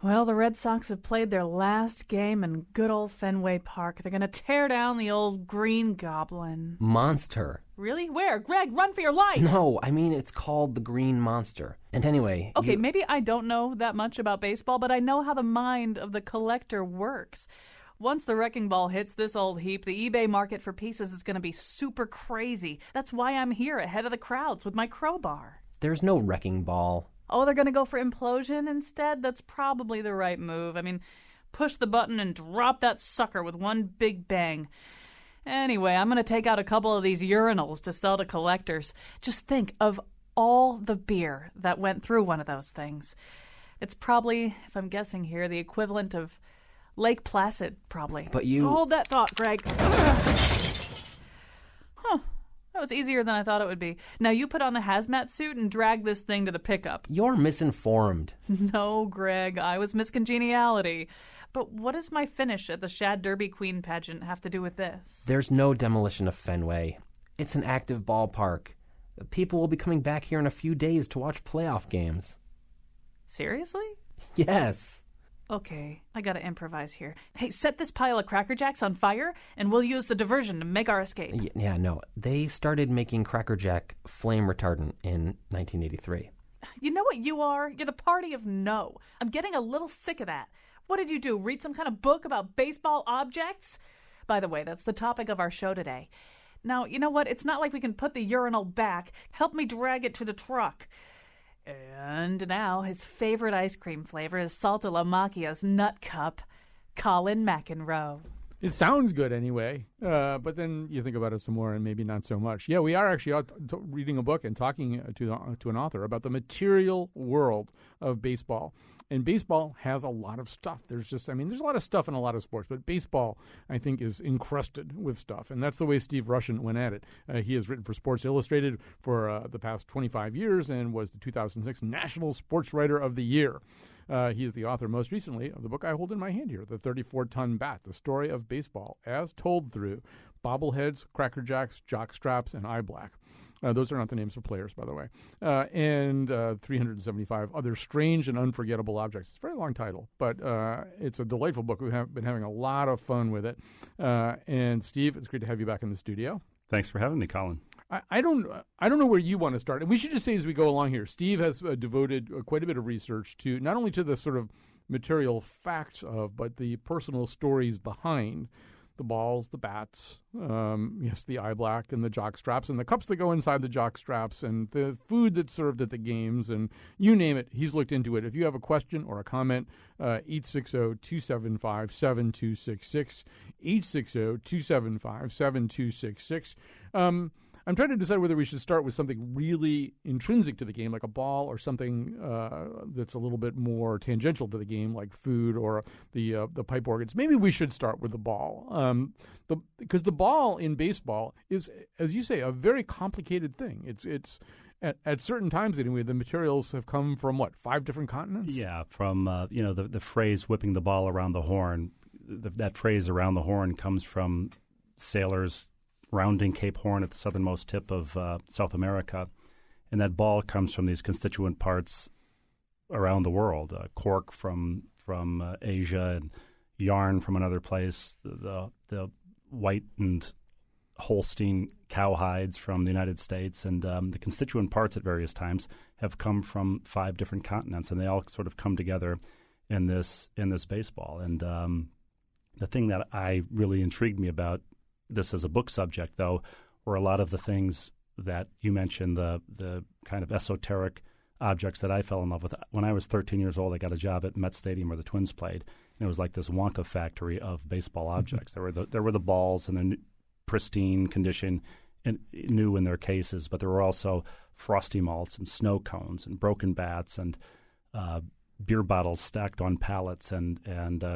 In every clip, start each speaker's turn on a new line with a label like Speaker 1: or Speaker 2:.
Speaker 1: Well, the Red Sox have played their last game in good old Fenway Park. They're going to tear down the old Green Goblin.
Speaker 2: Monster.
Speaker 1: Really? Where? Greg, run for your life!
Speaker 2: No, I mean it's called the Green Monster. And anyway...
Speaker 1: Okay, maybe I don't know that much about baseball, but I know how the mind of the collector works. Once the wrecking ball hits this old heap, the eBay market for pieces is going to be super crazy. That's why I'm here ahead of the crowds with my crowbar.
Speaker 2: There's no wrecking ball.
Speaker 1: Oh, they're going to go for implosion instead? That's probably the right move. I mean, push the button and drop that sucker with one big bang. Anyway, I'm going to take out a couple of these urinals to sell to collectors. Just think of all the beer that went through one of those things. It's probably, if I'm guessing here, the equivalent of Lake Placid, probably.
Speaker 2: But you...
Speaker 1: Hold that thought, Greg. That was easier than I thought it would be. Now you put on the hazmat suit and drag this thing to the pickup.
Speaker 2: You're misinformed.
Speaker 1: No, Greg, I was miscongeniality. But what does my finish at the Shad Derby Queen pageant have to do with this?
Speaker 2: There's no demolition of Fenway. It's an active ballpark. People will be coming back here in a few days to watch playoff games.
Speaker 1: Seriously?
Speaker 2: Yes.
Speaker 1: Okay, I gotta improvise here. Hey, set this pile of Cracker Jacks on fire, and we'll use the diversion to make our escape.
Speaker 2: Yeah, no. They started making Cracker Jack flame retardant in 1983.
Speaker 1: You know what you are? You're the party of no. I'm getting a little sick of that. What did you do, read some kind of book about baseball objects? By the way, that's the topic of our show today. Now, you know what? It's not like we can put the urinal back. Help me drag it to the truck. And now his favorite ice cream flavor is Salta La Macchia's Nut Cup, Colin McEnroe.
Speaker 3: It sounds good anyway, but then you think about it some more and maybe not so much. Yeah, we are actually out reading a book and talking to an author about the material world of baseball. And baseball has a lot of stuff. There's a lot of stuff in a lot of sports, but baseball, I think, is encrusted with stuff. And that's the way Steve Rushin went at it. He has written for Sports Illustrated for the past 25 years and was the 2006 National Sports Writer of the Year. He is the author, most recently, of the book I hold in my hand here, The 34-Ton Bat, the story of baseball as told through bobbleheads, Cracker Jacks, jock straps, and eye black. Those are not the names of players, by the way. And 375 other strange and unforgettable objects. It's a very long title, but it's a delightful book. We have been having a lot of fun with it. And Steve, it's great to have you back in the studio.
Speaker 4: Thanks for having me, Colin.
Speaker 3: I don't know where you want to start. And we should just say as we go along here, Steve has devoted quite a bit of research to not only to the sort of material facts of, but the personal stories behind the balls, the bats, the eye black and the jock straps and the cups that go inside the jock straps and the food that's served at the games and you name it, he's looked into it. If you have a question or a comment, 860-275-7266, 860-275-7266. I'm trying to decide whether we should start with something really intrinsic to the game, like a ball, or something that's a little bit more tangential to the game, like food or the pipe organs. Maybe we should start with the ball, because the ball in baseball is, as you say, a very complicated thing. It's at certain times anyway, the materials have come from 5 different continents?
Speaker 4: Yeah, from the phrase "whipping the ball around the horn." That phrase "around the horn" comes from sailors rounding Cape Horn at the southernmost tip of South America. And that ball comes from these constituent parts around the world, cork from Asia and yarn from another place, the whitened Holstein cowhides from the United States, and the constituent parts at various times have come from 5 different continents, and they all sort of come together in this baseball. And the thing that I really intrigued me about this as a book subject, though, were a lot of the things that you mentioned, the kind of esoteric objects that I fell in love with. When I was 13 years old, I got a job at Met Stadium where the Twins played, and it was like this Wonka factory of baseball objects. There were the balls in their pristine condition and new in their cases, but there were also frosty malts and snow cones and broken bats and beer bottles stacked on pallets and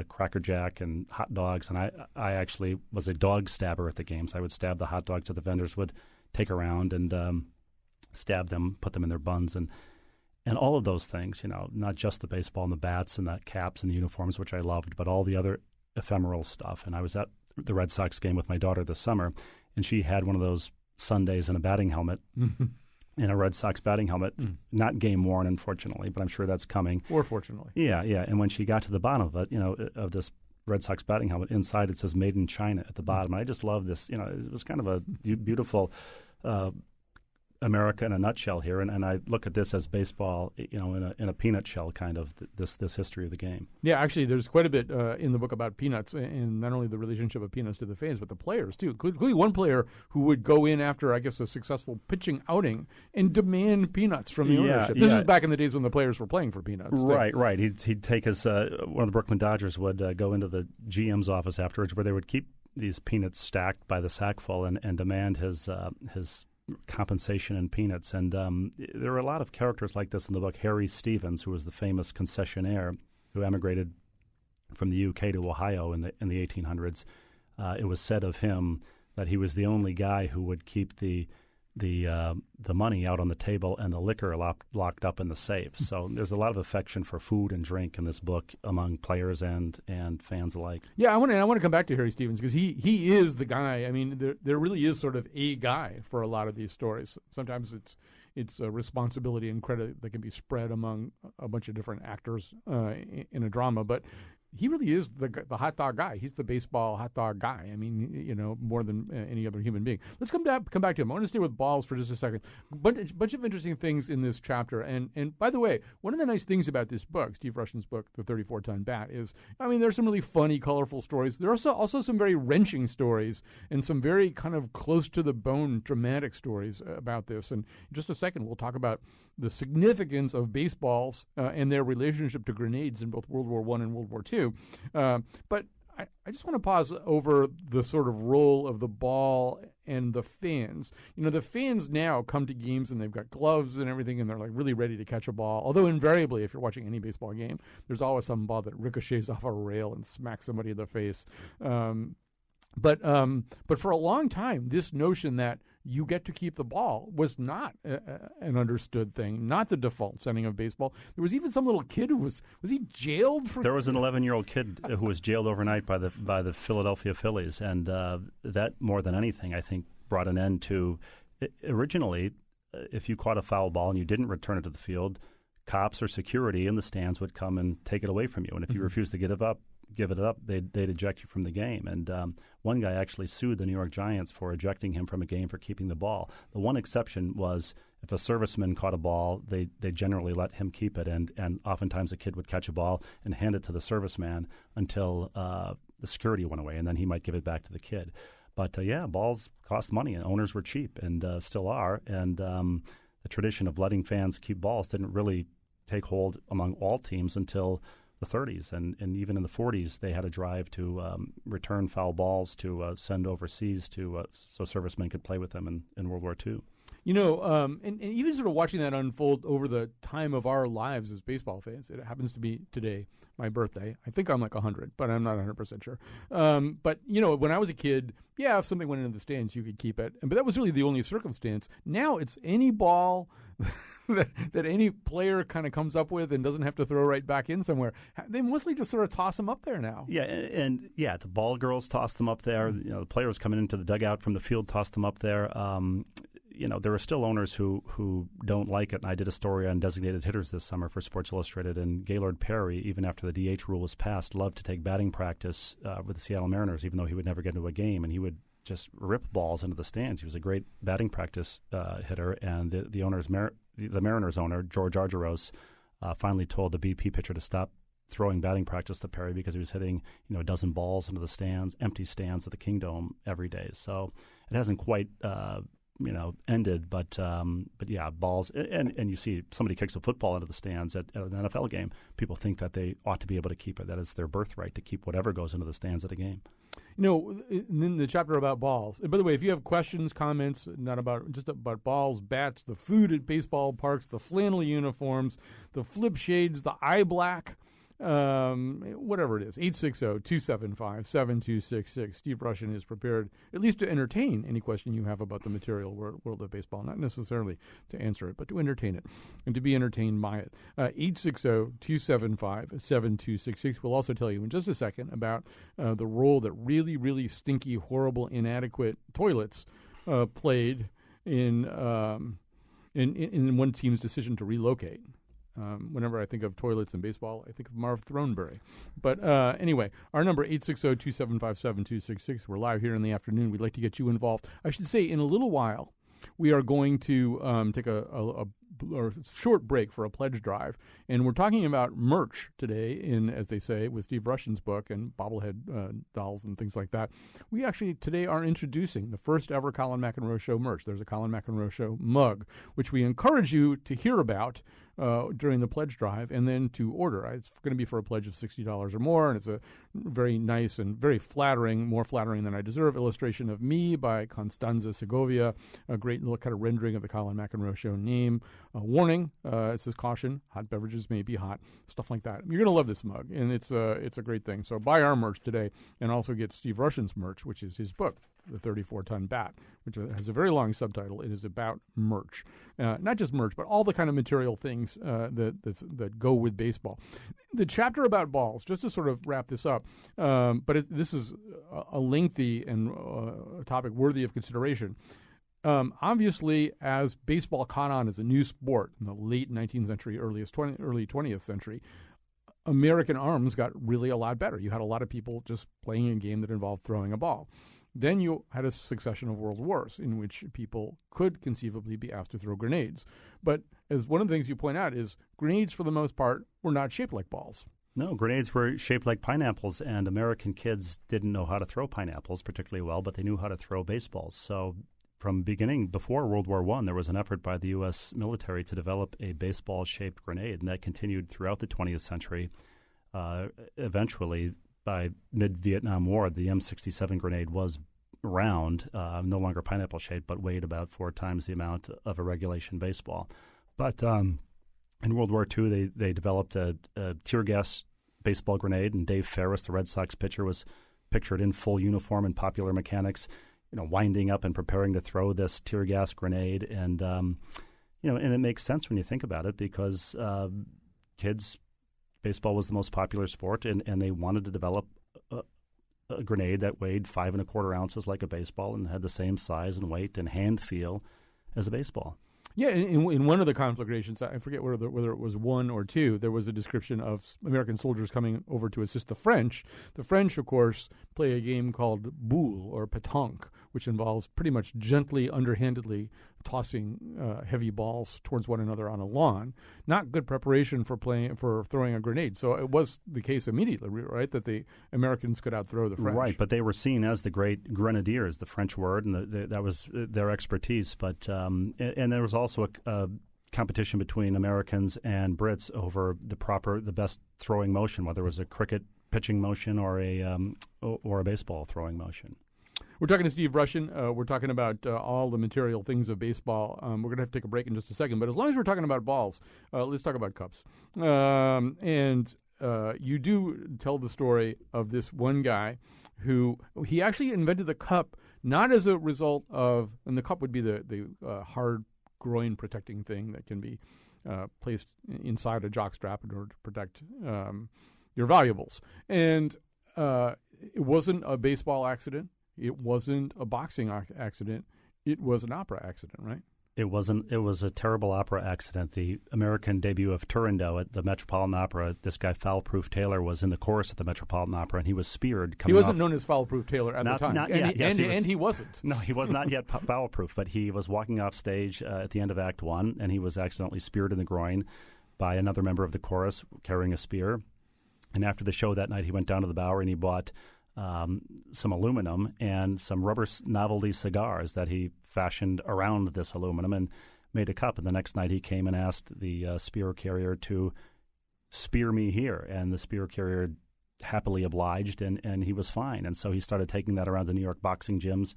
Speaker 4: Cracker Jack and hot dogs. And I actually was a dog stabber at the games. I would stab the hot dogs that the vendors would take around and stab them, put them in their buns. And all of those things, not just the baseball and the bats and the caps and the uniforms, which I loved, but all the other ephemeral stuff. And I was at the Red Sox game with my daughter this summer, and she had one of those Sundays in a batting helmet in a Red Sox batting helmet, not game worn, unfortunately, but I'm sure that's coming.
Speaker 3: Or fortunately.
Speaker 4: Yeah. And when she got to the bottom of it, of this Red Sox batting helmet, inside it says "Made in China" at the bottom. And I just love this. It was kind of a beautiful America in a nutshell here, and I look at this as baseball, in a peanut shell, kind of this history of the game.
Speaker 3: Yeah, actually, there's quite a bit in the book about Peanuts, and not only the relationship of Peanuts to the fans, but the players too, including one player who would go in after, I guess, a successful pitching outing and demand peanuts from the ownership. This was back in the days when the players were playing for peanuts.
Speaker 4: Right. He'd take his one of the Brooklyn Dodgers would go into the GM's office afterwards, where they would keep these peanuts stacked by the sackful and demand his compensation in peanuts. And there are a lot of characters like this in the book. Harry Stevens, who was the famous concessionaire who emigrated from the UK to Ohio in the 1800s. It was said of him that he was the only guy who would keep the money out on the table and the liquor locked up in the safe. So there's a lot of affection for food and drink in this book among players and fans alike. Yeah,
Speaker 3: I want to come back to Harry Stevens because he is the guy. I mean, there really is sort of a guy for a lot of these stories. Sometimes it's a responsibility and credit that can be spread among a bunch of different actors in a drama, but he really is the hot dog guy. He's the baseball hot dog guy. I mean, more than any other human being. Let's come back to him. I want to stay with balls for just a second. Bunch of interesting things in this chapter. And by the way, one of the nice things about this book, Steve Rushin's book, The 34-Ton Bat, is, there's some really funny, colorful stories. There are also some very wrenching stories and some very kind of close to the bone, dramatic stories about this. And in just a second, we'll talk about the significance of baseballs and their relationship to grenades in both World War I and World War II. But I just want to pause over the sort of role of the ball and the fans. The fans now come to games and they've got gloves and everything, and they're like really ready to catch a ball. Although invariably, if you're watching any baseball game, there's always some ball that ricochets off a rail and smacks somebody in the face. But for a long time, this notion that you get to keep the ball was not an understood thing, not the default setting of baseball. There was even some little kid who was he jailed for?
Speaker 4: There was an 11-year-old kid who was jailed overnight by the Philadelphia Phillies, and that more than anything, I think, brought an end to. Originally, if you caught a foul ball and you didn't return it to the field, cops or security in the stands would come and take it away from you, and if you refused to give it up, they'd eject you from the game. And one guy actually sued the New York Giants for ejecting him from a game for keeping the ball. The one exception was if a serviceman caught a ball, they generally let him keep it, and oftentimes a kid would catch a ball and hand it to the serviceman until the security went away, and then he might give it back to the kid. But balls cost money, and owners were cheap and still are. And the tradition of letting fans keep balls didn't really take hold among all teams until the 30s, and even in the 40s, they had a drive to return foul balls to send overseas so servicemen could play with them in World War II.
Speaker 3: And even sort of watching that unfold over the time of our lives as baseball fans, it happens to be today, my birthday. I think I'm like 100, but I'm not 100% sure. But, when I was a kid, if something went into the stands, you could keep it. But that was really the only circumstance. Now it's any ball that any player kind of comes up with and doesn't have to throw right back in somewhere. They mostly just sort of toss them up there now.
Speaker 4: Yeah, and the ball girls toss them up there. The players coming into the dugout from the field toss them up there. There are still owners who don't like it. And I did a story on designated hitters this summer for Sports Illustrated, and Gaylord Perry, even after the DH rule was passed, loved to take batting practice with the Seattle Mariners, even though he would never get into a game, and he would just rip balls into the stands. He was a great batting practice hitter, and the Mariners owner, George Argyros, finally told the BP pitcher to stop throwing batting practice to Perry because he was hitting a dozen balls into the stands, empty stands at the Kingdome every day. So it hasn't quite ended, but balls, and you see somebody kicks a football into the stands at an NFL game, people think that they ought to be able to keep it, that it's their birthright to keep whatever goes into the stands at a game.
Speaker 3: In the chapter about balls, and by the way, if you have questions, comments, just about balls, bats, the food at baseball parks, the flannel uniforms, the flip shades, the eye black, whatever it is, 860-275-7266. Steve Rushin is prepared at least to entertain any question you have about the material world of baseball, not necessarily to answer it, but to entertain it and to be entertained by it. 860-275-7266. We'll also tell you in just a second about the role that really, really stinky, horrible, inadequate toilets played in in one team's decision to relocate. Whenever I think of toilets in baseball, I think of Marv Throneberry. But anyway, our number 860-275-7266. We're live here in the afternoon. We'd like to get you involved. I should say, in a little while, we are going to take a short break for a pledge drive, and we're talking about merch today in, as they say, with Steve Rushin's book and bobblehead dolls and things like that. We actually today are introducing the first ever Colin McEnroe Show merch. There's a Colin McEnroe Show mug, which we encourage you to hear about during the pledge drive and then to order. It's going to be for a pledge of $60 or more, and it's a very nice and very flattering, more flattering than I deserve, illustration of me by Constanza Segovia, a great little kind of rendering of the Colin McEnroe Show name. Warning, it says caution, hot beverages may be hot, stuff like that. You're going to love this mug, and it's a great thing. So buy our merch today and also get Steve Rushin's merch, which is his book, The 34-Ton Bat, which has a very long subtitle. It is about merch. Not just merch, but all the kind of material things that go with baseball. The chapter about balls, just to sort of wrap this up, but this is a lengthy and a topic worthy of consideration. Obviously, as baseball caught on as a new sport in the late 19th century, early 20th century, American arms got really a lot better. You had a lot of people just playing a game that involved throwing a ball. Then you had a succession of world wars in which people could conceivably be asked to throw grenades. But as one of the things you point out is grenades, for the most part, were not shaped like balls.
Speaker 4: No, grenades were shaped like pineapples, and American kids didn't know how to throw pineapples particularly well, but they knew how to throw baseballs. So from beginning, before World War I, there was an effort by the U.S. military to develop a baseball-shaped grenade, and that continued throughout the 20th century. Eventually, by mid-Vietnam War, the M67 grenade was round, no longer pineapple-shaped, but weighed about 4 times the amount of a regulation baseball. But in World War II, they developed a tear gas baseball grenade, and Dave Ferris, the Red Sox pitcher, was pictured in full uniform in Popular Mechanics, winding up and preparing to throw this tear gas grenade. And, and it makes sense when you think about it because kids, baseball was the most popular sport, and they wanted to develop a grenade that weighed 5 1/4 ounces like a baseball and had the same size and weight and hand feel as a baseball.
Speaker 3: Yeah, in one of the conflagrations, I forget whether it was 1 or 2, there was a description of American soldiers coming over to assist the French. The French, of course, play a game called boule or pétanque, which involves pretty much gently, underhandedly tossing heavy balls towards one another on a lawn. Not good preparation for throwing a grenade. So it was the case immediately, right, that the Americans could outthrow the French.
Speaker 4: Right, but they were seen as the great grenadiers, the French word, and that was their expertise. But and there was also a competition between Americans and Brits over the best throwing motion, whether it was a cricket pitching motion or a baseball throwing motion.
Speaker 3: We're talking to Steve Rushin. We're talking about all the material things of baseball. We're going to have to take a break in just a second. But as long as we're talking about balls, let's talk about cups. And you do tell the story of this one guy who he actually invented the cup not as a result of, and the cup would be the hard groin protecting thing that can be placed inside a jock strap in order to protect your valuables. And it wasn't a baseball accident. It wasn't a boxing accident. It was an opera accident, right?
Speaker 4: It wasn't. It was a terrible opera accident. The American debut of Turandot at the Metropolitan Opera, this guy Foul-Proof Taylor was in the chorus at the Metropolitan Opera, and he was speared.
Speaker 3: He wasn't known as Foul-Proof Taylor at the time.
Speaker 4: And
Speaker 3: he wasn't.
Speaker 4: No, he was not yet foul-proof, but he was walking off stage at the end of Act 1, and he was accidentally speared in the groin by another member of the chorus carrying a spear. And after the show that night, he went down to the Bowery and he bought some aluminum and some rubber novelty cigars that he fashioned around this aluminum and made a cup. And the next night he came and asked the spear carrier to spear me here. And the spear carrier happily obliged, and he was fine. And so he started taking that around the New York boxing gyms,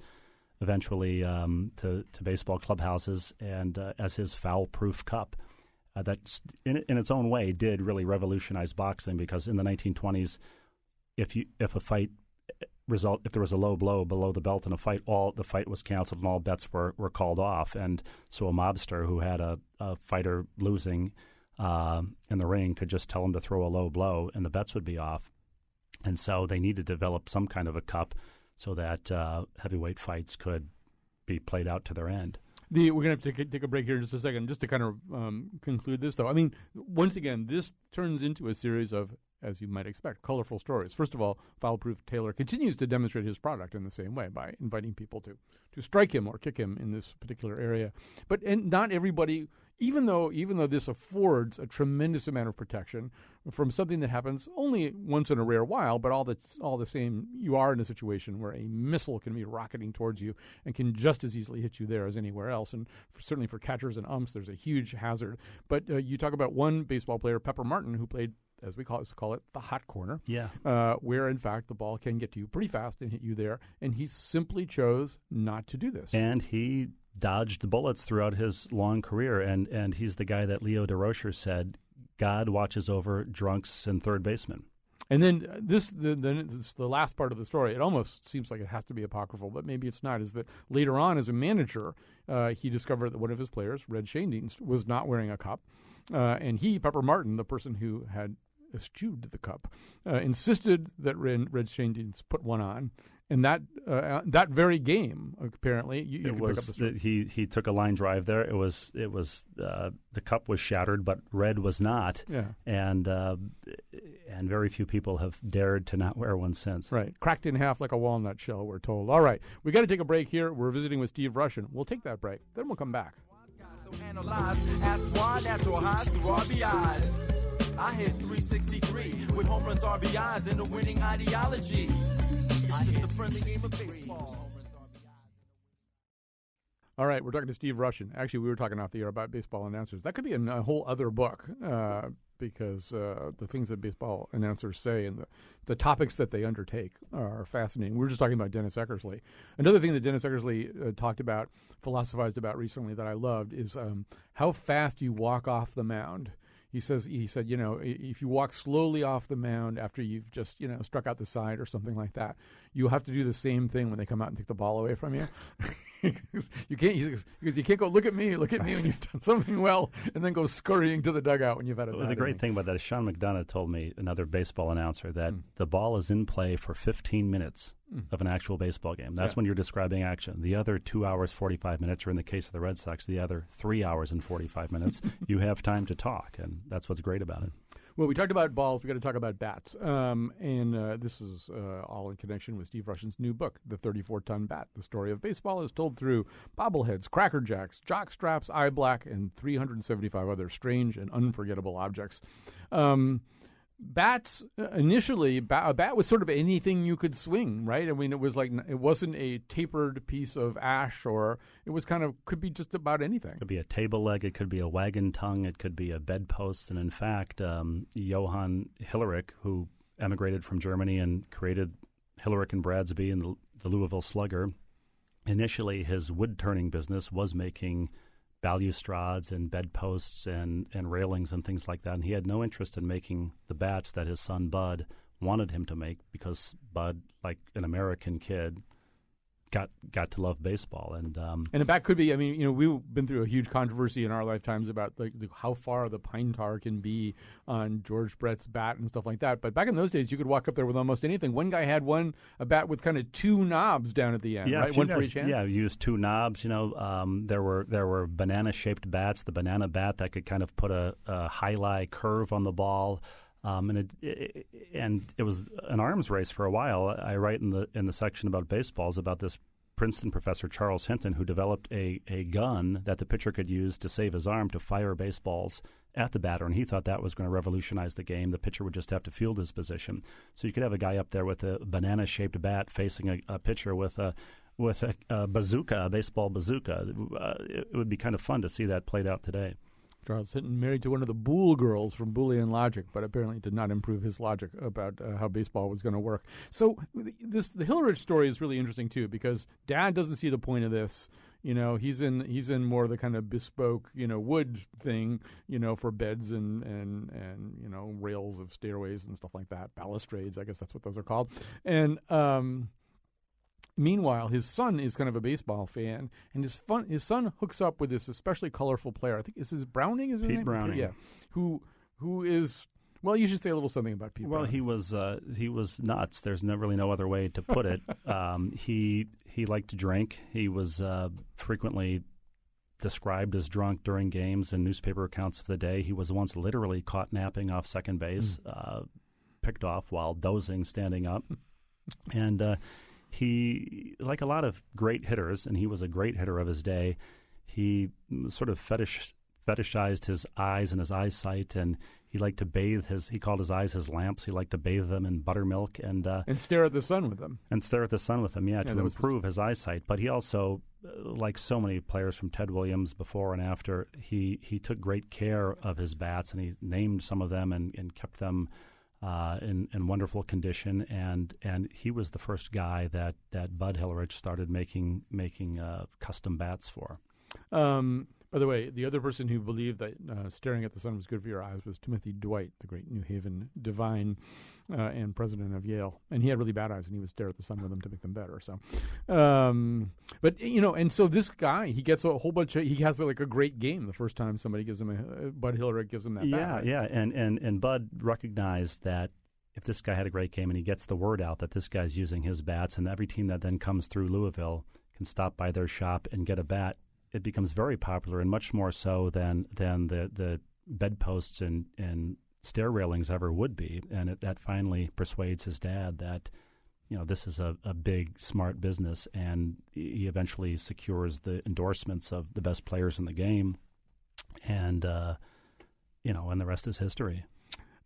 Speaker 4: eventually to baseball clubhouses, and as his foul-proof cup. That, in its own way, did really revolutionize boxing, because in the 1920s, if there was a low blow below the belt in a fight, the fight was canceled and all bets were called off. And so a mobster who had a fighter losing in the ring could just tell him to throw a low blow and the bets would be off. And so they needed to develop some kind of a cup so that heavyweight fights could be played out to their end.
Speaker 3: We're going to have to take a break here in just a second, just to kind of conclude this, though. I mean, once again, this turns into a series of, as you might expect, colorful stories. First of all, Foul-Proof Taylor continues to demonstrate his product in the same way by inviting people to strike him or kick him in this particular area. And not everybody, even though this affords a tremendous amount of protection from something that happens only once in a rare while, but all the same, you are in a situation where a missile can be rocketing towards you and can just as easily hit you there as anywhere else. And certainly for catchers and umps, there's a huge hazard. But you talk about one baseball player, Pepper Martin, who played, as we call it, the hot corner, where, in fact, the ball can get to you pretty fast and hit you there. And he simply chose not to do this.
Speaker 4: And he dodged bullets throughout his long career, and he's the guy that Leo DeRocher said, God watches over drunks and third basemen.
Speaker 3: And then this the last part of the story. It almost seems like it has to be apocryphal, but maybe it's not. Is that later on, as a manager, he discovered that one of his players, Red Schoendienst, was not wearing a cup, and Pepper Martin, the person who had eschewed the cup, insisted that Red Schoendienst put one on. And that very game, apparently, you can pick up the story.
Speaker 4: He took a line drive there. It was the cup was shattered, but Red was not.
Speaker 3: Yeah.
Speaker 4: And very few people have dared to not wear one since.
Speaker 3: Right, cracked in half like a walnut shell, we're told. All right, we got to take a break here. We're visiting with Steve Rushin. We'll take that break, then we'll come back.
Speaker 5: I hit 363 with home runs, RBIs, and a winning ideology. It's just a friendly game of baseball.
Speaker 3: All right, we're talking to Steve Rushin. Actually, we were talking off the air about baseball announcers. That could be a whole other book because the things that baseball announcers say and the topics that they undertake are fascinating. We were just talking about Dennis Eckersley. Another thing that Dennis Eckersley talked about, philosophized about recently that I loved is how fast you walk off the mound. He said, if you walk slowly off the mound after you've just, struck out the side or something like that, you have to do the same thing when they come out and take the ball away from you. You can't go, look at me when you've done something well, and then go scurrying to the dugout when you've had a bad
Speaker 4: The great
Speaker 3: inning.
Speaker 4: thing about that is Sean McDonough told me, another baseball announcer, that the ball is in play for 15 minutes of an actual baseball game. That's when you're describing action. The other 2 hours, 45 minutes, or in the case of the Red Sox, the other 3 hours and 45 minutes, you have time to talk, and that's what's great about it.
Speaker 3: Well, we talked about balls. We got to talk about bats, and this is all in connection with Steve Rushin's new book, The 34-Ton Bat. The story of baseball is told through bobbleheads, Cracker Jacks, jock straps, eye black, and 375 other strange and unforgettable objects. Bats, initially, a bat was sort of anything you could swing, right? I mean, it wasn't a tapered piece of ash, or it was could be just about anything.
Speaker 4: It could be a table leg, it could be a wagon tongue, it could be a bedpost. And in fact, Johann Hillerick, who emigrated from Germany and created Hillerick and Bradsby and the Louisville Slugger, initially his wood-turning business was making balustrades and bedposts and railings and things like that. And he had no interest in making the bats that his son Bud wanted him to make, because Bud, like an American kid, got to love baseball. And
Speaker 3: a bat could be, we've been through a huge controversy in our lifetimes about how far the pine tar can be on George Brett's bat and stuff like that. But back in those days, you could walk up there with almost anything. One guy had a bat with kind of two knobs down at the end, right? One for each hand?
Speaker 4: Yeah, you used two knobs. There were banana-shaped bats, the banana bat that could kind of put a high-lie curve on the ball. And it was an arms race for a while. I write in the section about baseballs about this Princeton professor, Charles Hinton, who developed a gun that the pitcher could use to save his arm to fire baseballs at the batter, and he thought that was going to revolutionize the game. The pitcher would just have to field his position. So you could have a guy up there with a banana-shaped bat facing a pitcher with a bazooka, a baseball bazooka. It would be kind of fun to see that played out today.
Speaker 3: Charles Hinton married to one of the Boole girls from Boolean Logic, but apparently did not improve his logic about how baseball was going to work. So the Hillerick story is really interesting too, because Dad doesn't see the point of this. He's in more of the kind of bespoke, wood thing, for beds and rails of stairways and stuff like that, balustrades. I guess that's what those are called. And meanwhile, his son is kind of a baseball fan, and his son hooks up with this especially colorful player. I think is his Browning, is his name?
Speaker 4: Pete Browning.
Speaker 3: Yeah, who is, well, you should say a little something about Pete Browning.
Speaker 4: Well, he was nuts. There's really no other way to put it. He liked to drink. He was frequently described as drunk during games in newspaper accounts of the day. He was once literally caught napping off second base, picked off while dozing standing up. And he, like a lot of great hitters, and he was a great hitter of his day, he sort of fetishized his eyes and his eyesight, and he liked to bathe he called his eyes his lamps. He liked to bathe them in buttermilk and
Speaker 3: stare at the sun with them.
Speaker 4: To improve his eyesight. But he also, like so many players from Ted Williams before and after, he took great care of his bats, and he named some of them and kept them in wonderful condition. And he was the first guy that Bud Hillerich started making custom bats for.
Speaker 3: By the way, the other person who believed that staring at the sun was good for your eyes was Timothy Dwight, the great New Haven divine and president of Yale. And he had really bad eyes, and he would stare at the sun with them to make them better. So, but and so this guy, he gets a whole bunch of. He has like a great game the first time somebody gives him Bud Hillerich gives him that bat.
Speaker 4: Yeah, and Bud recognized that if this guy had a great game and he gets the word out that this guy's using his bats, and every team that then comes through Louisville can stop by their shop and get a bat, it becomes very popular, and much more so than the bedposts and stair railings ever would be. And that finally persuades his dad that this is a big, smart business, and he eventually secures the endorsements of the best players in the game, and and the rest is history.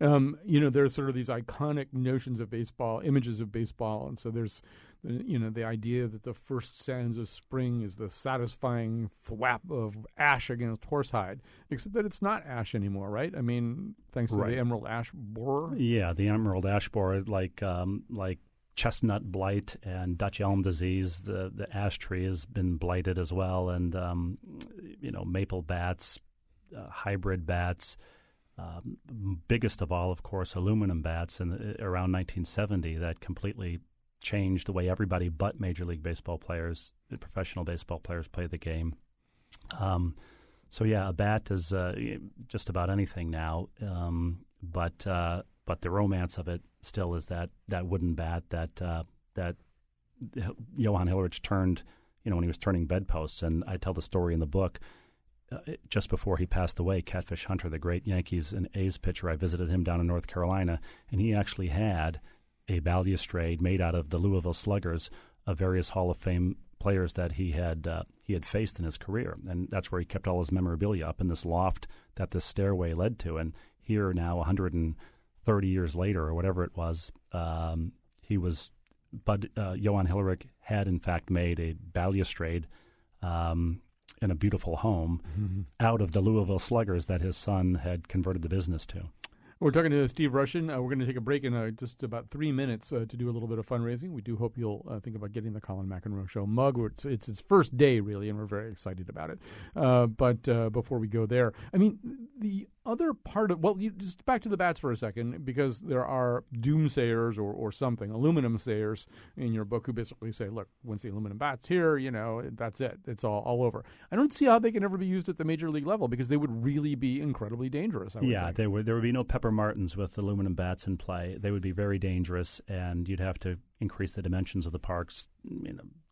Speaker 3: There's sort of these iconic notions of baseball, images of baseball, and so there's, the idea that the first sands of spring is the satisfying thwap of ash against horsehide, except that it's not ash anymore, right? I mean, thanks to the emerald ash borer.
Speaker 4: Yeah, the emerald ash borer, like chestnut blight and Dutch elm disease. The ash tree has been blighted as well, and maple bats, hybrid bats. Biggest of all, of course, aluminum bats around 1970 that completely changed the way everybody but Major League Baseball players, professional baseball players, play the game. A bat is just about anything now, but the romance of it still is that wooden bat that Johan Hillerich turned, when he was turning bedposts. And I tell the story in the book. Just before he passed away, Catfish Hunter, the great Yankees and A's pitcher, I visited him down in North Carolina, and he actually had a balustrade made out of the Louisville Sluggers of various Hall of Fame players that he had faced in his career. And that's where he kept all his memorabilia, up in this loft that this stairway led to. And here now, 130 years later, or whatever it was, Johan Hillerich had in fact made a balustrade in a beautiful home out of the Louisville Sluggers that his son had converted the business to.
Speaker 3: We're talking to Steve Rushin. We're going to take a break in just about 3 minutes to do a little bit of fundraising. We do hope you'll think about getting the Colin McEnroe Show mug. It's its first day, really, and we're very excited about it. But before we go there, I mean, the other part of, just back to the bats for a second, because there are doomsayers or something, aluminum sayers in your book who basically say, look, once the aluminum bat's here, that's it. It's all over. I don't see how they can ever be used at the major league level, because they would really be incredibly dangerous.
Speaker 4: There would be no Pepper Martins with aluminum bats in play. They would be very dangerous, and you'd have to increase the dimensions of the parks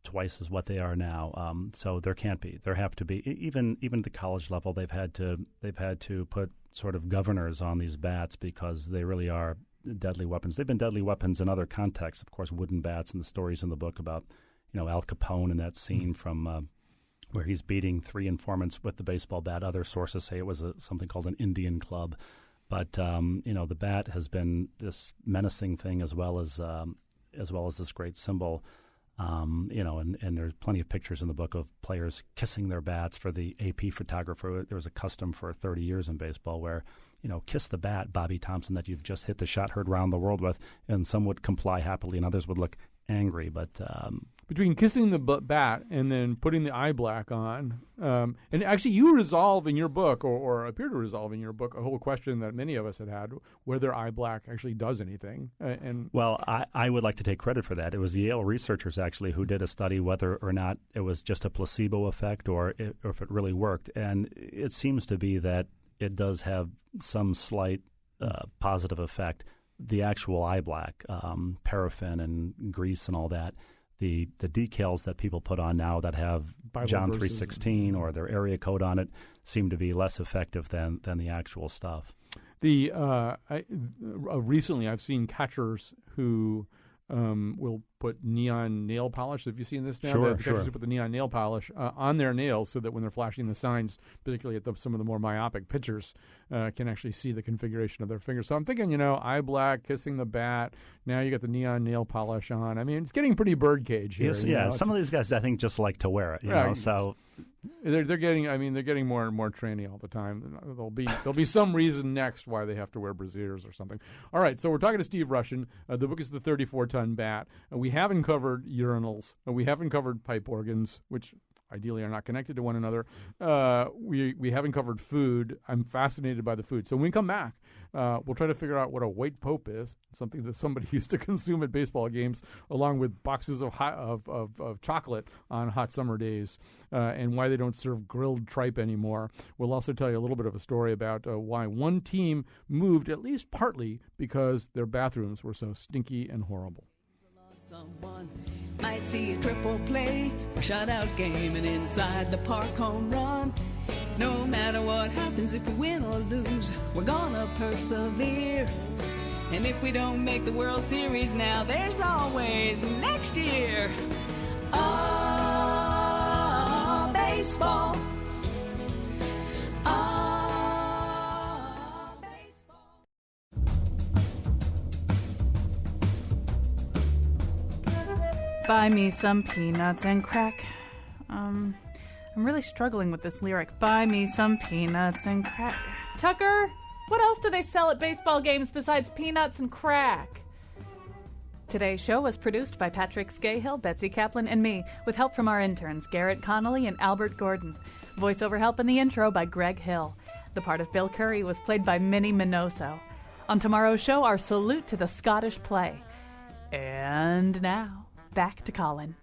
Speaker 4: twice as what they are now. So there can't be. There have to be. Even at the college level, they've had to put sort of governors on these bats, because they really are deadly weapons. They've been deadly weapons in other contexts, of course, wooden bats, and the stories in the book about Al Capone and that scene from where he's beating 3 informants with the baseball bat. Other sources say it was something called an Indian club. But the bat has been this menacing thing as well as this great symbol. And there's plenty of pictures in the book of players kissing their bats for the AP photographer. There was a custom for 30 years in baseball where, kiss the bat, Bobby Thompson, that you've just hit the shot heard round the world with, and some would comply happily and others would look angry. But
Speaker 3: between kissing the bat and then putting the eye black on, and actually you resolve in your book, or appear to resolve in your book, a whole question that many of us had, whether eye black actually does anything.
Speaker 4: Well, I would like to take credit for that. It was the Yale researchers actually who did a study whether or not it was just a placebo effect or if it really worked. And it seems to be that it does have some slight positive effect. The actual eye black, paraffin and grease and all that, the decals that people put on now that have
Speaker 3: Bible
Speaker 4: John
Speaker 3: verses.
Speaker 4: 3:16 or their area code on it seem to be less effective than the actual stuff.
Speaker 3: Recently I've seen catchers who will put neon nail polish. Have you seen this now?
Speaker 4: Sure,
Speaker 3: the catchers
Speaker 4: sure.
Speaker 3: who put the neon nail polish on their nails so that when they're flashing the signs, particularly at some of the more myopic pitchers, can actually see the configuration of their fingers. So I'm thinking, eye black, kissing the bat. Now you got the neon nail polish on. I mean, it's getting pretty birdcage here.
Speaker 4: Yes,
Speaker 3: you know?
Speaker 4: some of these guys I think just like to wear it. You
Speaker 3: Yeah,
Speaker 4: know, so
Speaker 3: they're getting more and more tranny all the time. There'll be some reason next why they have to wear brassieres or something. All right, so we're talking to Steve Russian. The book is The 34-Ton Bat. We haven't covered urinals. We haven't covered pipe organs, which ideally are not connected to one another. We haven't covered food. I'm fascinated by the food. So when we come back, we'll try to figure out what a white pope is, something that somebody used to consume at baseball games, along with boxes of chocolate on hot summer days, and why they don't serve grilled tripe anymore. We'll also tell you a little bit of a story about why one team moved, at least partly, because their bathrooms were so stinky and horrible.
Speaker 6: Someone might see a triple play or shutout game, and inside the park home run. No matter what happens, if we win or lose, we're gonna persevere. And if we don't make the World Series now, there's always next year. Ah, baseball. Ah, baseball.
Speaker 1: Buy me some peanuts and crack. I'm really struggling with this lyric. Buy me some peanuts and crack. Tucker, what else do they sell at baseball games besides peanuts and crack? Today's show was produced by Patrick Scahill, Betsy Kaplan, and me, with help from our interns, Garrett Connolly and Albert Gordon. Voiceover help in the intro by Greg Hill. The part of Bill Curry was played by Minnie Minoso. On tomorrow's show, our salute to the Scottish play. And now, back to Colin.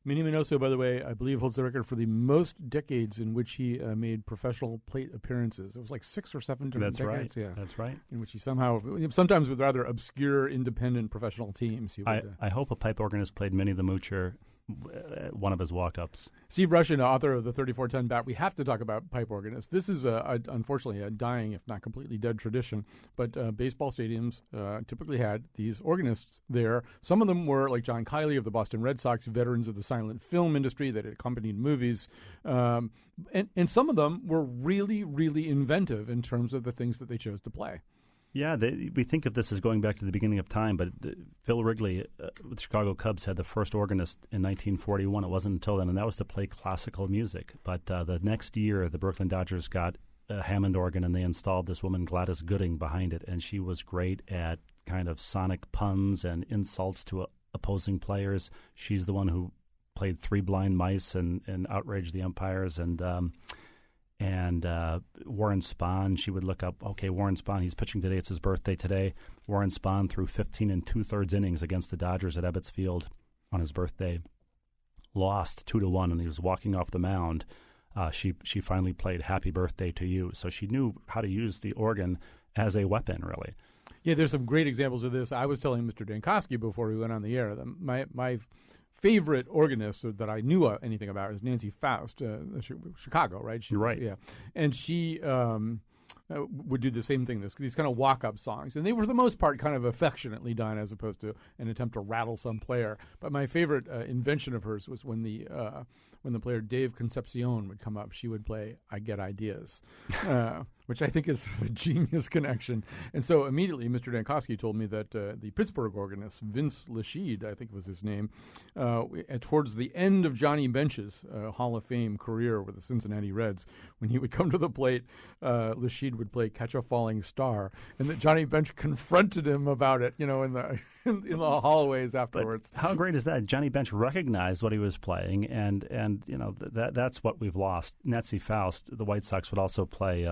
Speaker 3: Minnie Minoso, by the way, I believe holds the record for the most decades in which he made professional plate appearances. It was like 6 or 7 different decades.
Speaker 4: Right.
Speaker 3: Yeah,
Speaker 4: That's right.
Speaker 3: in which he sometimes with rather obscure independent professional teams. He would,
Speaker 4: I hope a pipe organist played Minnie the Moocher at one of his walk-ups.
Speaker 3: Steve Russian, author of the 34-Ton Bat. We have to talk about pipe organists. This is, unfortunately, a dying, if not completely dead tradition. But baseball stadiums typically had these organists there. Some of them were, like John Kiley of the Boston Red Sox, veterans of the silent film industry that had accompanied movies. And some of them were really, really inventive in terms of the things that they chose to play.
Speaker 4: Yeah, we think of this as going back to the beginning of time, but Phil Wrigley with the Chicago Cubs had the first organist in 1941. It wasn't until then, and that was to play classical music. But the next year, the Brooklyn Dodgers got a Hammond organ, and they installed this woman, Gladys Gooding, behind it, and she was great at kind of sonic puns and insults to opposing players. She's the one who played Three Blind Mice and outraged the umpires, and Warren Spahn, she would look up, okay, Warren Spahn, he's pitching today, it's his birthday today. Warren Spahn threw 15 2/3 innings against the Dodgers at Ebbets Field on his birthday. Lost 2-1, and he was walking off the mound. She finally played Happy Birthday to You. So she knew how to use the organ as a weapon, really.
Speaker 3: Yeah, there's some great examples of this. I was telling Mr. Dankosky before we went on the air that my favorite organist that I knew anything about is Nancy Faust, Chicago, right?
Speaker 4: You're right.
Speaker 3: Yeah, and she would do the same thing. These kind of walk-up songs, and they were for the most part kind of affectionately done, as opposed to an attempt to rattle some player. But my favorite invention of hers was when the player Dave Concepcion would come up, she would play "I Get Ideas," which I think is a genius connection. And so immediately, Mr. Dankosky told me that the Pittsburgh organist, Vince Lashid, I think was his name, towards the end of Johnny Bench's Hall of Fame career with the Cincinnati Reds, when he would come to the plate, Lashid would play "Catch a Falling Star," and that Johnny Bench confronted him about it, in the hallways afterwards.
Speaker 4: But how great is that? Johnny Bench recognized what he was playing, and that's what we've lost. Nancy Faust, the White Sox, would also play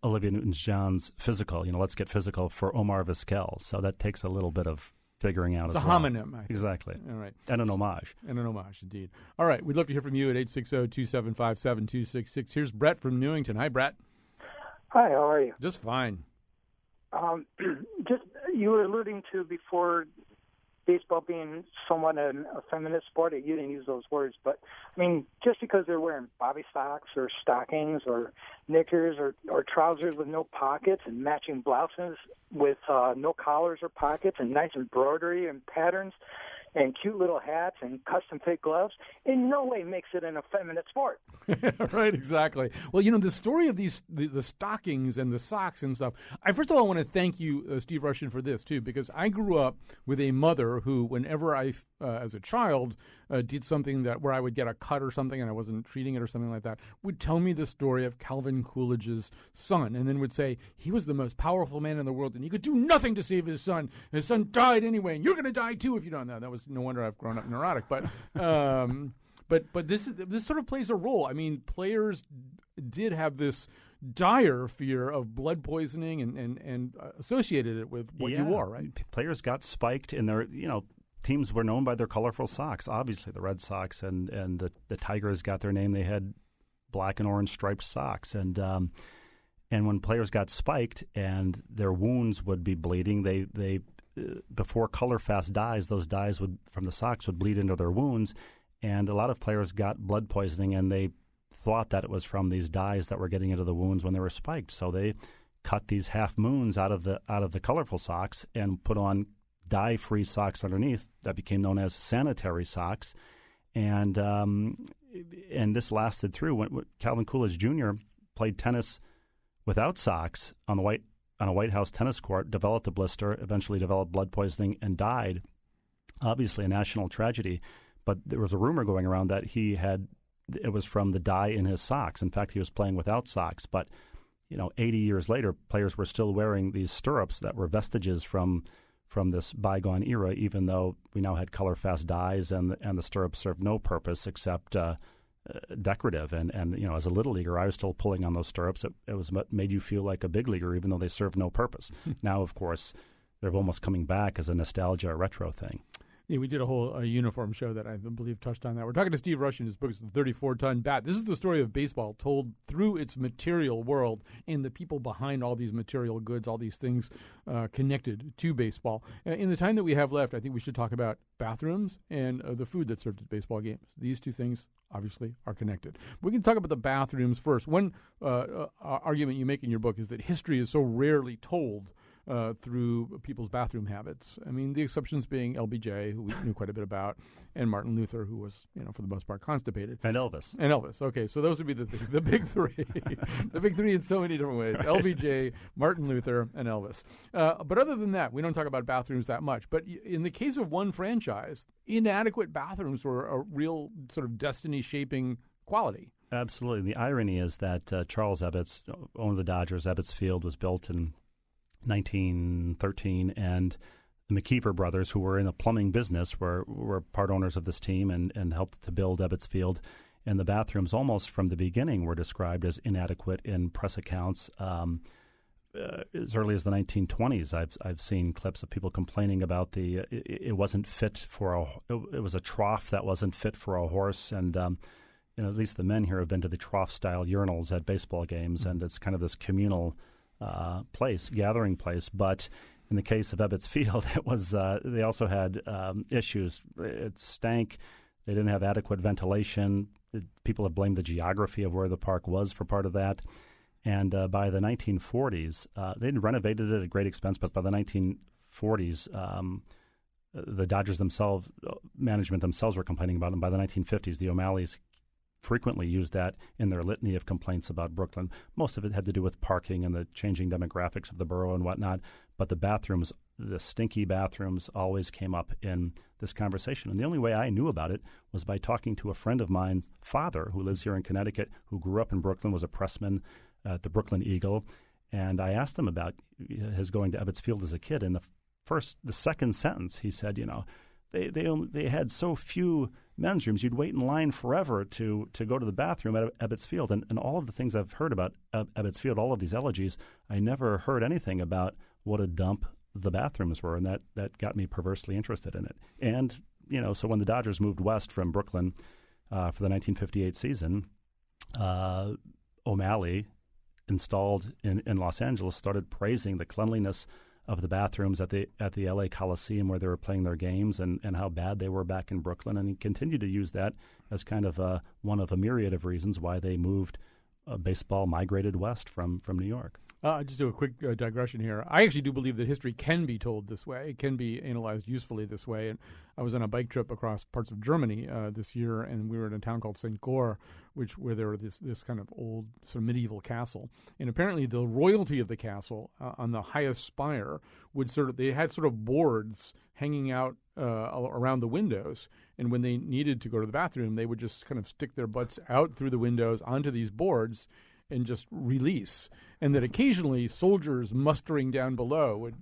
Speaker 4: Olivia Newton-John's "Physical." Let's get physical for Omar Vizquel. So that takes a little bit of figuring out.
Speaker 3: It's
Speaker 4: as
Speaker 3: a
Speaker 4: well.
Speaker 3: homonym, I think.
Speaker 4: Exactly.
Speaker 3: All right.
Speaker 4: And an homage.
Speaker 3: And an homage, indeed. All right. We'd love to hear from you at 860-275-7266. Here's Brett from Newington. Hi, Brett.
Speaker 7: Hi, how are you?
Speaker 3: Just fine.
Speaker 7: Just you were alluding to before baseball being somewhat a feminist sport. You didn't use those words, but I mean, just because they're wearing bobby socks or stockings or knickers or trousers with no pockets and matching blouses with no collars or pockets and nice embroidery and patterns and cute little hats and custom fit gloves in no way makes it an effeminate sport.
Speaker 3: Right, exactly. Well, the story of the stockings and the socks and stuff, first of all, I want to thank you, Steve Rushin, for this, too, because I grew up with a mother who, whenever I, as a child, did something where I would get a cut or something and I wasn't treating it or something like that, would tell me the story of Calvin Coolidge's son, and then would say he was the most powerful man in the world and he could do nothing to save his son. His son died anyway, and you're going to die, too, if you don't know. That was no wonder I've grown up neurotic, but this sort of plays a role. I mean, players did have this dire fear of blood poisoning and associated it with what you wore, right?
Speaker 4: Players got spiked in their, teams were known by their colorful socks. Obviously, the Red Sox and the Tigers got their name. They had black and orange striped socks, and when players got spiked and their wounds would be bleeding, they before color fast dyes, those dyes from the socks would bleed into their wounds, and a lot of players got blood poisoning, and they thought that it was from these dyes that were getting into the wounds when they were spiked. So they cut these half moons out of the colorful socks and put on dye-free socks underneath that became known as sanitary socks, and this lasted through when Calvin Coolidge Jr. played tennis without socks on a White House tennis court, developed a blister, eventually developed blood poisoning, and died. Obviously a national tragedy, but there was a rumor going around that it was from the dye in his socks. In fact, he was playing without socks, but 80 years later, players were still wearing these stirrups that were vestiges from this bygone era, even though we now had color-fast dyes and the stirrups served no purpose except decorative. And as a little leaguer, I was still pulling on those stirrups. It was what made you feel like a big leaguer, even though they served no purpose. Now, of course, they're almost coming back as a nostalgia retro thing.
Speaker 3: Yeah, we did a whole uniform show that I believe touched on that. We're talking to Steve Rushin. His book is The 34-Ton Bat. This is the story of baseball told through its material world and the people behind all these material goods, all these things connected to baseball. In the time that we have left, I think we should talk about bathrooms and the food that's served at baseball games. These two things obviously are connected. We can talk about the bathrooms first. One argument you make in your book is that history is so rarely told through people's bathroom habits. I mean, the exceptions being LBJ, who we knew quite a bit about, and Martin Luther, who was, for the most part, constipated.
Speaker 4: And Elvis.
Speaker 3: Okay, so those would be the big three. The big three in so many different ways. Right. LBJ, Martin Luther, and Elvis. But other than that, we don't talk about bathrooms that much. But in the case of one franchise, inadequate bathrooms were a real sort of destiny-shaping quality.
Speaker 4: Absolutely. The irony is that Charles Ebbets, owner of the Dodgers, Ebbets Field was built in 1913, and the McKeever brothers, who were in the plumbing business, were part owners of this team and helped to build Ebbets Field. And the bathrooms, almost from the beginning, were described as inadequate in press accounts. As early as the 1920s, I've seen clips of people complaining about it wasn't fit for it was a trough that wasn't fit for a horse, and at least the men here have been to the trough-style urinals at baseball games, and it's kind of this communal gathering place. But in the case of Ebbets Field, it was they also had issues. It stank. They didn't have adequate ventilation. People have blamed the geography of where the park was for part of that. And by the 1940s, they'd renovated it at great expense, but by the 1940s, the Dodgers themselves, management themselves were complaining about it. And by the 1950s, the O'Malleys frequently used that in their litany of complaints about Brooklyn. Most of it had to do with parking and the changing demographics of the borough and whatnot. But the bathrooms, the stinky bathrooms, always came up in this conversation. And the only way I knew about it was by talking to a friend of mine's father, who lives here in Connecticut, who grew up in Brooklyn, was a pressman at the Brooklyn Eagle. And I asked him about his going to Ebbets Field as a kid. And the second sentence, he said, they had so few men's rooms, you'd wait in line forever to go to the bathroom at Ebbets Field. And all of the things I've heard about Ebbets Field, all of these elegies, I never heard anything about what a dump the bathrooms were, and that got me perversely interested in it. And, so when the Dodgers moved west from Brooklyn for the 1958 season, O'Malley, installed in Los Angeles, started praising the cleanliness of the bathrooms at the LA Coliseum where they were playing their games and how bad they were back in Brooklyn. And he continued to use that as kind of one of a myriad of reasons why they moved baseball migrated west from New York.
Speaker 3: I'll just do a quick digression here. I actually do believe that history can be told this way. It can be analyzed usefully this way. And I was on a bike trip across parts of Germany this year, and we were in a town called St. Goar, where there were this kind of old sort of medieval castle. And apparently the royalty of the castle on the highest spire they had sort of boards hanging out around the windows. And when they needed to go to the bathroom, they would just kind of stick their butts out through the windows onto these boards and just release. And that occasionally soldiers mustering down below would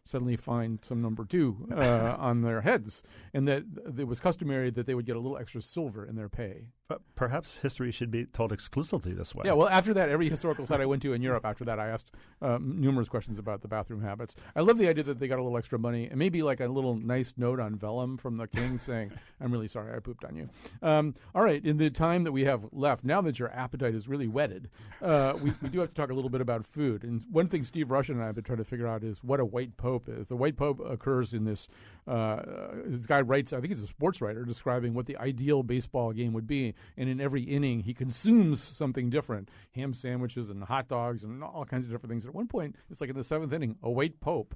Speaker 3: suddenly find some number 2 on their heads. And that it was customary that they would get a little extra silver in their pay.
Speaker 4: But perhaps history should be told exclusively this way.
Speaker 3: Yeah, well, after that, every historical site I went to in Europe, after that, I asked numerous questions about the bathroom habits. I love the idea that they got a little extra money and maybe like a little nice note on vellum from the king saying, I'm really sorry I pooped on you. All right, in the time that we have left, now that your appetite is really whetted, we do have to talk a little bit about food. And one thing Steve Russian and I have been trying to figure out is what a white pope is. The white pope occurs in this guy writes, I think he's a sports writer, describing what the ideal baseball game would be. And in every inning, he consumes something different, ham sandwiches and hot dogs and all kinds of different things. At one point, it's like in the 7th inning, a white pope.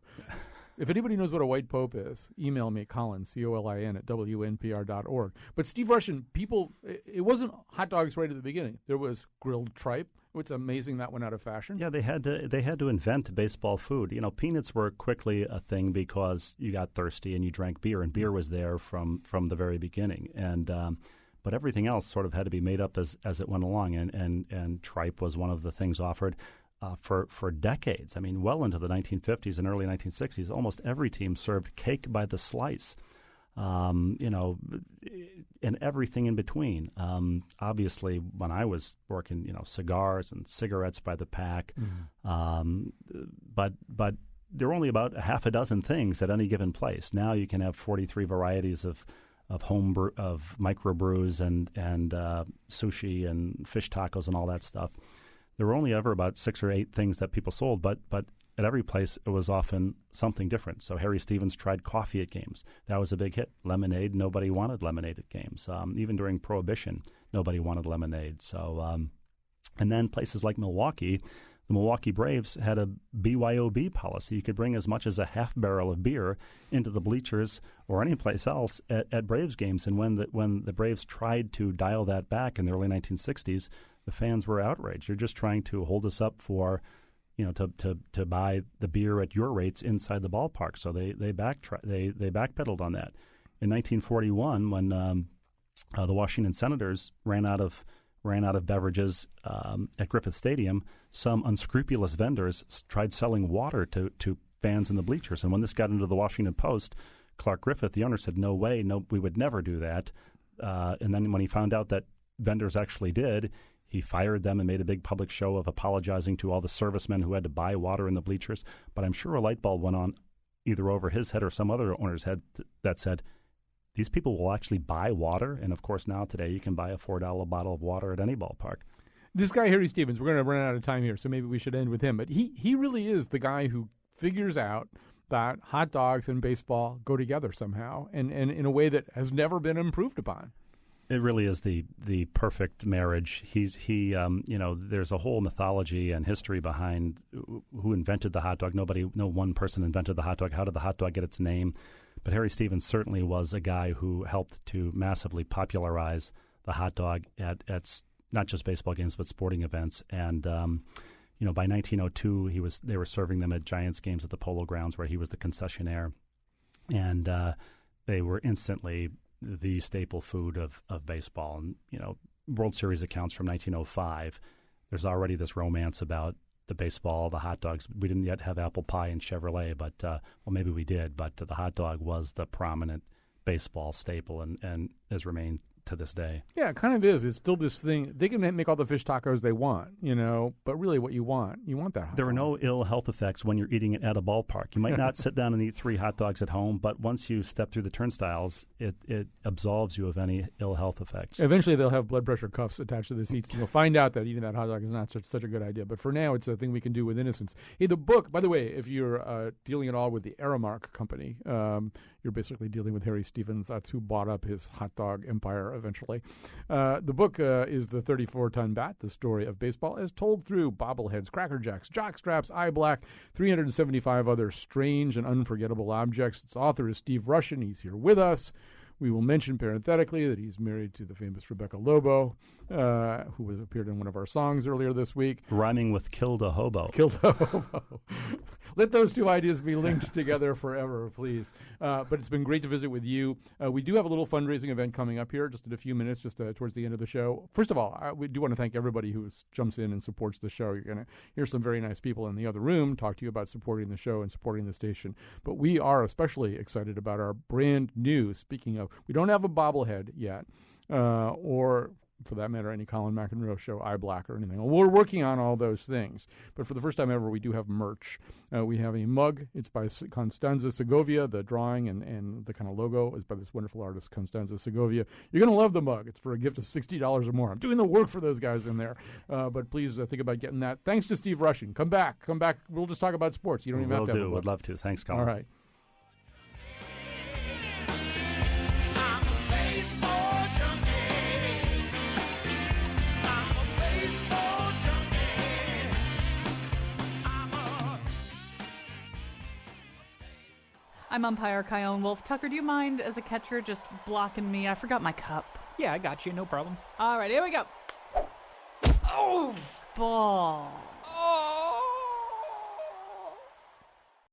Speaker 3: If anybody knows what a white pope is, email me, Colin, Colin, at WNPR.org. But Steve Russian, it wasn't hot dogs right at the beginning. There was grilled tripe. It's amazing that went out of fashion.
Speaker 4: Yeah, they had to invent baseball food. You know, peanuts were quickly a thing because you got thirsty and you drank beer, and beer was there from the very beginning. And but everything else sort of had to be made up as it went along, and tripe was one of the things offered for decades. I mean, well into the 1950s and early 1960s, almost every team served cake by the slice. And everything in between. Obviously, when I was working, cigars and cigarettes by the pack. But there were only about a half a dozen things at any given place. Now you can have 43 varieties of home brew, of microbrews and sushi and fish tacos and all that stuff. There were only ever about 6 or 8 things that people sold, but at every place, it was often something different. So Harry Stevens tried coffee at games. That was a big hit. Lemonade, nobody wanted lemonade at games. Even during Prohibition, nobody wanted lemonade. So, and then places like Milwaukee, the Milwaukee Braves had a BYOB policy. You could bring as much as a half barrel of beer into the bleachers or any place else at Braves games. And when the Braves tried to dial that back in the early 1960s, the fans were outraged. You're just trying to hold us up for to buy the beer at your rates inside the ballpark. So they backpedaled on that. In 1941, when the Washington Senators ran out of beverages at Griffith Stadium, some unscrupulous vendors tried selling water to fans in the bleachers. And when this got into the Washington Post, Clark Griffith, the owner, said, "No way, no, we would never do that." And then when he found out that vendors actually did, he fired them and made a big public show of apologizing to all the servicemen who had to buy water in the bleachers. But I'm sure a light bulb went on either over his head or some other owner's head that said, these people will actually buy water. And, of course, now today you can buy a $4 bottle of water at any ballpark.
Speaker 3: This guy, Harry Stevens, we're going to run out of time here, so maybe we should end with him. But he really is the guy who figures out that hot dogs and baseball go together somehow and in a way that has never been improved upon.
Speaker 4: It really is the perfect marriage. There's a whole mythology and history behind who invented the hot dog. No one person invented the hot dog. How did the hot dog get its name? But Harry Stevens certainly was a guy who helped to massively popularize the hot dog at not just baseball games but sporting events. And by 1902, they were serving them at Giants games at the Polo Grounds where he was the concessionaire, and they were instantly the staple food of baseball. And, World Series accounts from 1905, there's already this romance about the baseball, the hot dogs. We didn't yet have apple pie and Chevrolet, but maybe we did. But the hot dog was the prominent baseball staple and has remained to this day.
Speaker 3: Yeah, it kind of is. It's still this thing. They can make all the fish tacos they want, but really what you want that hot
Speaker 4: There
Speaker 3: dog.
Speaker 4: are no ill health effects when you're eating it at a ballpark. You might not sit down and eat 3 hot dogs at home, but once you step through the turnstiles, it absolves you of any ill health effects.
Speaker 3: Eventually, they'll have blood pressure cuffs attached to the seats, and you'll find out that eating that hot dog is not such a good idea. But for now, it's a thing we can do with innocence. Hey, the book, by the way, if you're dealing at all with the Aramark company, you're basically dealing with Harry Stevens. That's who bought up his hot dog empire eventually. The book is The 34-Ton Bat, the story of baseball, as told through bobbleheads, Cracker Jacks, jock straps, eye black, 375 other strange and unforgettable objects. Its author is Steve Rushin. He's here with us. We will mention parenthetically that he's married to the famous Rebecca Lobo, who has appeared in one of our songs earlier this week.
Speaker 4: Rhyming with killed a hobo.
Speaker 3: Killed a hobo. Let those two ideas be linked together forever, please. But it's been great to visit with you. We do have a little fundraising event coming up here just in a few minutes, just towards the end of the show. First of all, we do want to thank everybody who jumps in and supports the show. You're going to hear some very nice people in the other room talk to you about supporting the show and supporting the station. But we are especially excited about our brand new, speaking of, we don't have a bobblehead yet, or for that matter, any Colin McEnroe show, eye black or anything. We're working on all those things. But for the first time ever, we do have merch. We have a mug. It's by Constanza Segovia. The drawing and the kind of logo is by this wonderful artist, Constanza Segovia. You're going to love the mug. It's for a gift of $60 or more. I'm doing the work for those guys in there. But please think about getting that. Thanks to Steve Rushin. Come back. We'll just talk about sports. You don't even have to have a book.
Speaker 4: Would love to. Thanks, Colin.
Speaker 3: All right.
Speaker 1: I'm umpire Kyone Wolf. Tucker, do you mind, as a catcher, just blocking me? I forgot my cup.
Speaker 8: Yeah, I got you. No problem.
Speaker 1: All right, here we go. Oh, ball.